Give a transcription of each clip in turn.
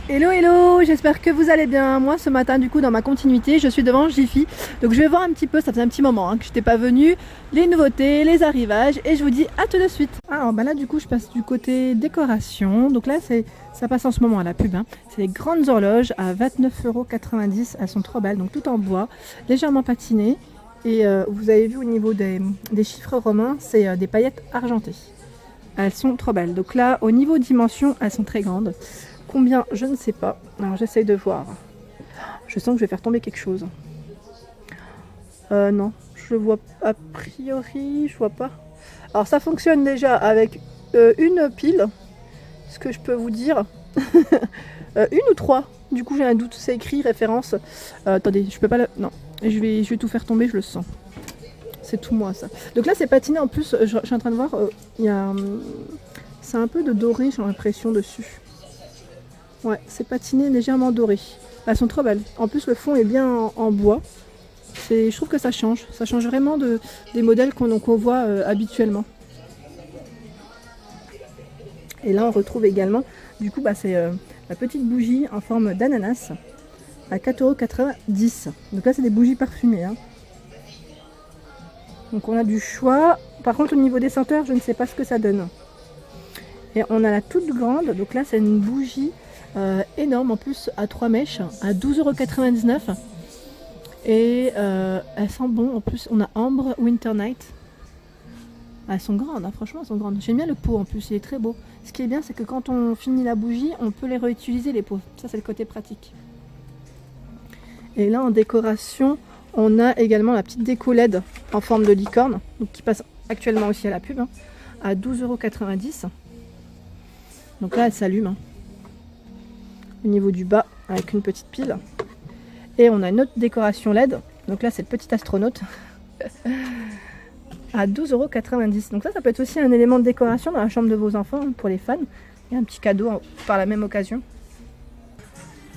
Hello hello, j'espère que vous allez bien. Moi ce matin du coup dans ma continuité je suis devant Jiffy. Donc je vais voir un petit peu, ça faisait un petit moment que je n'étais pas venue, les nouveautés, les arrivages et je vous dis à tout de suite. Alors bah là du coup je passe du côté décoration. Donc là ça passe en ce moment à la pub. C'est les grandes horloges à 29,90 €. Elles sont trop belles, donc tout en bois, légèrement patinées. Et vous avez vu au niveau des chiffres romains, c'est des paillettes argentées. Elles sont trop belles. Donc là au niveau dimension elles sont très grandes. Combien, je ne sais pas. Alors j'essaye de voir. Je sens que je vais faire tomber quelque chose. Non, je vois a priori, je vois pas. Alors ça fonctionne déjà avec une pile, ce que je peux vous dire. Une ou trois. Du coup j'ai un doute, c'est écrit référence. Attendez, je peux pas la... Non, je vais tout faire tomber, je le sens. C'est tout moi ça. Donc là c'est patiné en plus, je suis en train de voir, il y a... c'est un peu de doré, j'ai l'impression dessus. Ouais, c'est patiné légèrement doré. Elles sont trop belles. En plus, le fond est bien en bois. Je trouve que ça change. Ça change vraiment des modèles qu'on voit habituellement. Et là, on retrouve également, du coup, c'est la petite bougie en forme d'ananas à 4,90 €. Donc là, c'est des bougies parfumées. Donc on a du choix. Par contre, au niveau des senteurs, je ne sais pas ce que ça donne. Et on a la toute grande. Donc là, c'est une bougie énorme en plus à 3 mèches à 12,99 €. Et elles sentent bon. En plus on a Ambre Winter Night. Elles sont grandes, franchement elles sont grandes. J'aime bien le pot en plus, il est très beau. Ce qui est bien c'est que quand on finit la bougie, on peut les réutiliser les pots. Ça c'est le côté pratique. Et là en décoration, on a également la petite déco LED en forme de licorne, donc qui passe actuellement aussi à la pub, à 12,90 €. Donc là elle s'allume. Au niveau du bas avec une petite pile. Et on a une autre décoration LED. Donc là c'est le petit astronaute à 12,90 €. Donc ça peut être aussi un élément de décoration dans la chambre de vos enfants pour les fans. Et un petit cadeau par la même occasion.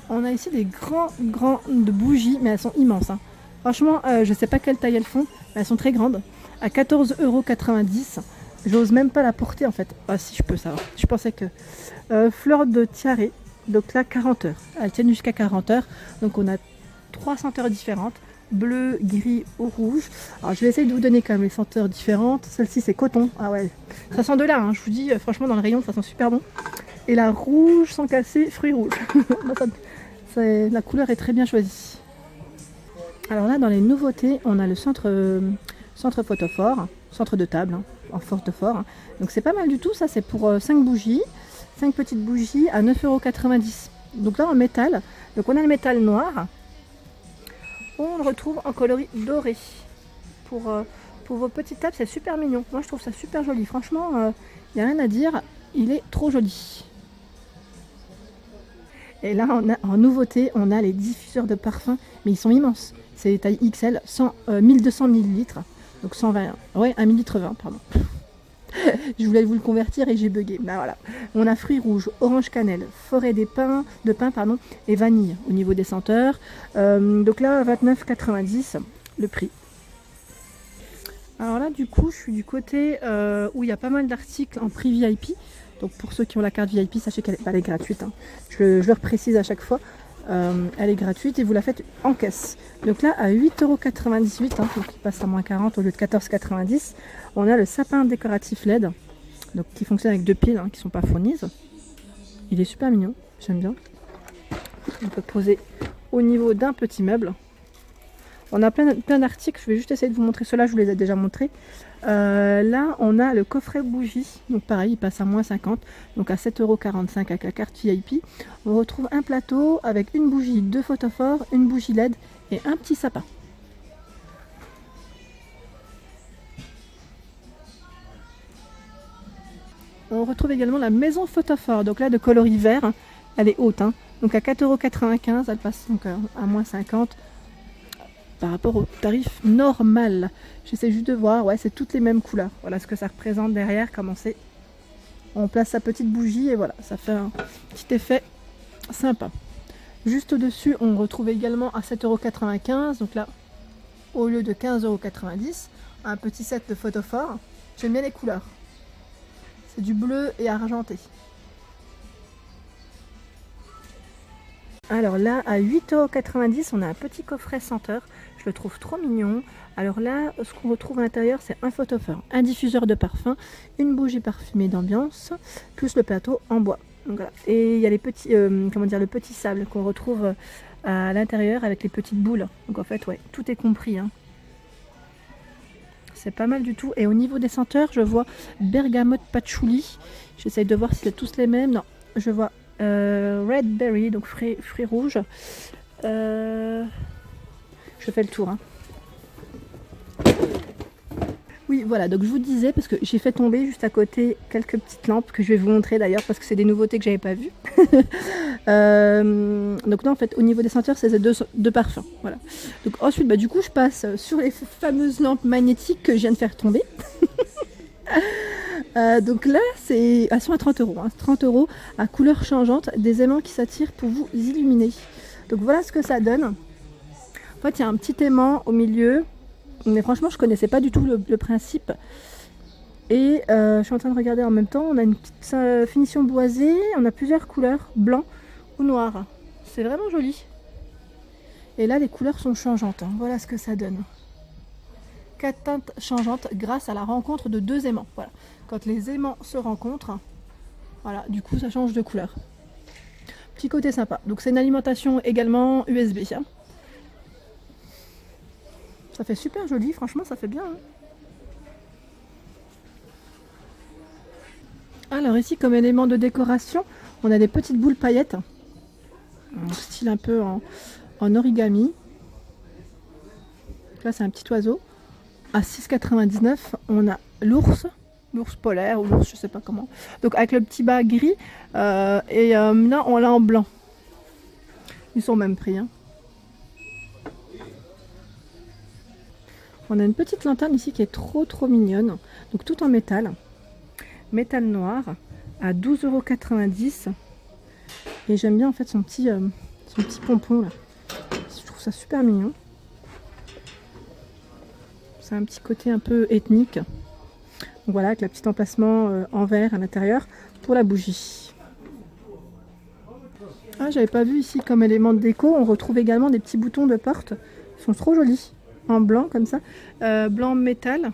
On a ici des grandes bougies, mais elles sont immenses. Franchement, je sais pas quelle taille elles font, mais elles sont très grandes. À 14,90 €. J'ose même pas la porter en fait. Ah si je peux ça. Je pensais que fleur de tiare. Donc là 40 heures. Elles tiennent jusqu'à 40 heures. Donc on a 3 senteurs différentes, bleu, gris ou rouge. Alors je vais essayer de vous donner quand même les senteurs différentes. Celle-ci c'est coton. Ah ouais, ça sent de là, je vous dis franchement dans le rayon ça sent super bon. Et la rouge sans casser, fruits rouges. La couleur est très bien choisie. Alors là dans les nouveautés, on a le centre photophore, centre de table en photophore. Donc c'est pas mal du tout, ça c'est pour 5 bougies, 5 petites bougies à 9,90 €. Donc là en métal, donc on a le métal noir. On le retrouve en coloris doré. Pour vos petites tables, c'est super mignon. Moi, je trouve ça super joli. Franchement, il n'y a rien à dire. Il est trop joli. Et là, en nouveauté, on a les diffuseurs de parfum. Mais ils sont immenses. C'est les tailles XL, 1200 ml. Donc 120. Ouais, 1,20 litre, pardon. Je voulais vous le convertir et j'ai bugué. Ben voilà. On a fruits rouges, orange cannelle, forêt de pin et vanille au niveau des senteurs. Donc là 29,90 € le prix. Alors là du coup je suis du côté où il y a pas mal d'articles en prix VIP. Donc pour ceux qui ont la carte VIP, sachez qu'elle est gratuite. Je leur précise à chaque fois. Elle est gratuite et vous la faites en caisse. Donc là à 8,98 €, donc il passe à moins 40 au lieu de 14,90 €. On a le sapin décoratif LED, donc qui fonctionne avec 2 piles qui sont pas fournies. Il est super mignon, j'aime bien. On peut poser au niveau d'un petit meuble. On a plein d'articles, je vais juste essayer de vous montrer ceux-là, je vous les ai déjà montrés. Là, on a le coffret bougie, donc pareil, il passe à moins 50, donc à 7,45 € avec la carte VIP. On retrouve un plateau avec une bougie, 2 photophores, une bougie LED et un petit sapin. On retrouve également la maison photophore, donc là de coloris vert, elle est haute, donc à 4,95 €, elle passe donc à moins 50 € par rapport au tarif normal. J'essaie juste de voir, ouais c'est toutes les mêmes couleurs. Voilà ce que ça représente derrière, comment c'est. On place sa petite bougie et voilà, ça fait un petit effet sympa. Juste au-dessus, on retrouve également à 7,95 €, donc là, au lieu de 15,90 €, un petit set de photophores. J'aime bien les couleurs. C'est du bleu et argenté. Alors là, à 8,90 €, on a un petit coffret senteur. Je le trouve trop mignon. Alors là, ce qu'on retrouve à l'intérieur, c'est un photophore, un diffuseur de parfum, une bougie parfumée d'ambiance, plus le plateau en bois. Donc voilà. Et il y a les petits, le petit sable qu'on retrouve à l'intérieur avec les petites boules. Donc en fait, ouais, tout est compris, hein. C'est pas mal du tout. Et au niveau des senteurs, je vois bergamote patchouli. J'essaye de voir si c'est tous les mêmes. Non, je vois red berry, donc fruits rouges. Je fais le tour, hein. Oui, voilà, donc je vous disais, parce que j'ai fait tomber juste à côté quelques petites lampes que je vais vous montrer d'ailleurs, parce que c'est des nouveautés que j'avais pas vues. Donc là, en fait, au niveau des senteurs, c'est deux parfums. Voilà. Donc ensuite, du coup, je passe sur les fameuses lampes magnétiques que je viens de faire tomber. Donc là, elles sont à 30 €. Hein, 30 € à couleur changeante, des aimants qui s'attirent pour vous illuminer. Donc voilà ce que ça donne. En fait, il y a un petit aimant au milieu. Mais franchement, je connaissais pas du tout le principe. Et je suis en train de regarder en même temps. On a une petite finition boisée. On a plusieurs couleurs, blanc ou noir. C'est vraiment joli. Et là, les couleurs sont changeantes, hein. Voilà ce que ça donne. 4 teintes changeantes grâce à la rencontre de deux aimants. Voilà. Quand les aimants se rencontrent, voilà, du coup, ça change de couleur. Petit côté sympa. Donc, c'est une alimentation également USB. Hein. Ça fait super joli, franchement ça fait bien. Hein. Alors ici comme élément de décoration, on a des petites boules paillettes. Style un peu en origami. Là c'est un petit oiseau. À 6,99 €, on a l'ours polaire ou l'ours je sais pas comment. Donc avec le petit bas gris et là on l'a en blanc. Ils sont au même prix. Hein. On a une petite lanterne ici qui est trop mignonne. Donc tout en métal. Métal noir à 12,90 €. Et j'aime bien en fait son petit pompon là. Je trouve ça super mignon. C'est un petit côté un peu ethnique. Donc voilà, avec le petit emplacement en verre à l'intérieur pour la bougie. Ah, j'avais pas vu ici comme élément de déco. On retrouve également des petits boutons de porte. Ils sont trop jolis. En blanc comme ça, blanc métal,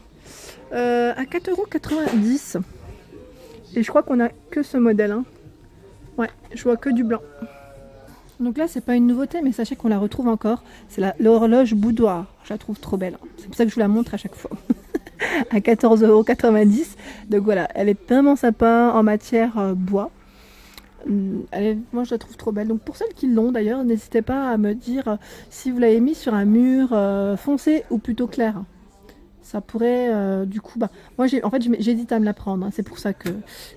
à 4,90 €. Et je crois qu'on a que ce modèle. Hein. Ouais, je vois que du blanc. Donc là, c'est pas une nouveauté, mais sachez qu'on la retrouve encore. C'est l'horloge boudoir. Je la trouve trop belle. C'est pour ça que je vous la montre à chaque fois. À 14,90 €. Donc voilà, elle est vraiment sympa en matière bois. Moi je la trouve trop belle. Donc pour celles qui l'ont d'ailleurs, n'hésitez pas à me dire si vous l'avez mis sur un mur foncé ou plutôt clair. Ça pourrait du coup... moi j'hésite à me la prendre. Hein. C'est pour ça que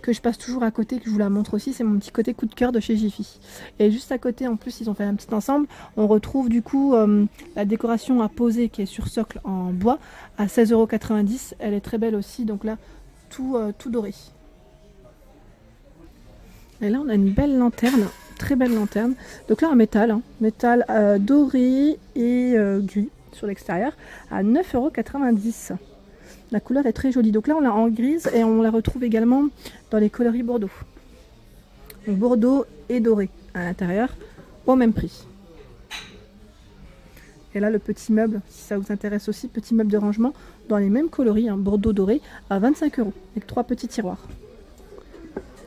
je passe toujours à côté, que je vous la montre aussi. C'est mon petit côté coup de cœur de chez Jiffy. Et juste à côté en plus ils ont fait un petit ensemble. On retrouve du coup la décoration à poser qui est sur socle en bois à 16,90 €. Elle est très belle aussi. Donc là tout doré. Et là on a une belle lanterne, très belle lanterne. Donc là en métal, hein, métal doré et gris sur l'extérieur à 9,90 €. La couleur est très jolie. Donc là on l'a en grise et on la retrouve également dans les coloris Bordeaux. Donc Bordeaux et doré à l'intérieur au même prix. Et là le petit meuble, si ça vous intéresse aussi, petit meuble de rangement dans les mêmes coloris, hein, Bordeaux doré à 25 € avec 3 petits tiroirs.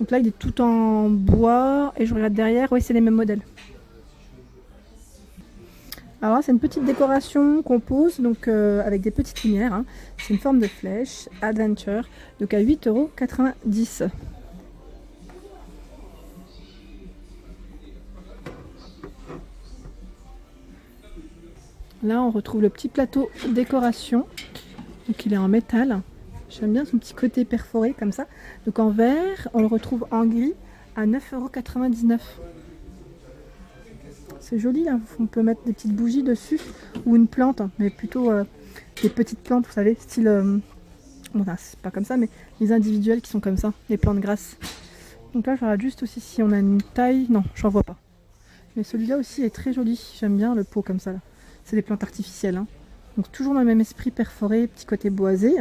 Donc là, il est tout en bois. Et je regarde derrière. Oui, c'est les mêmes modèles. Alors là, c'est une petite décoration qu'on pose donc, avec des petites lumières. Hein. C'est une forme de flèche. Adventure. Donc à 8,90 €. Là, on retrouve le petit plateau décoration. Donc il est en métal. J'aime bien son petit côté perforé comme ça. Donc en vert, on le retrouve en gris à 9,99 €. C'est joli là, on peut mettre des petites bougies dessus ou une plante, hein, mais plutôt des petites plantes, vous savez, style... Enfin, c'est pas comme ça, mais les individuelles qui sont comme ça, les plantes grasses. Donc là, je regarde juste aussi si on a une taille. Non, j'en vois pas. Mais celui-là aussi est très joli. J'aime bien le pot comme ça là. C'est des plantes artificielles. Hein. Donc toujours dans le même esprit perforé, petit côté boisé.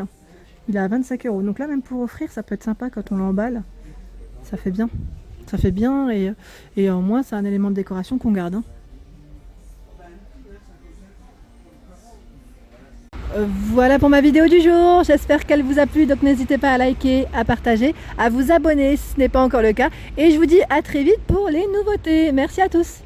Il est à 25 €. Donc là, même pour offrir, ça peut être sympa quand on l'emballe. Ça fait bien. Ça fait bien et au moins c'est un élément de décoration qu'on garde. Hein. Voilà pour ma vidéo du jour, j'espère qu'elle vous a plu, donc n'hésitez pas à liker, à partager, à vous abonner si ce n'est pas encore le cas. Et je vous dis à très vite pour les nouveautés. Merci à tous.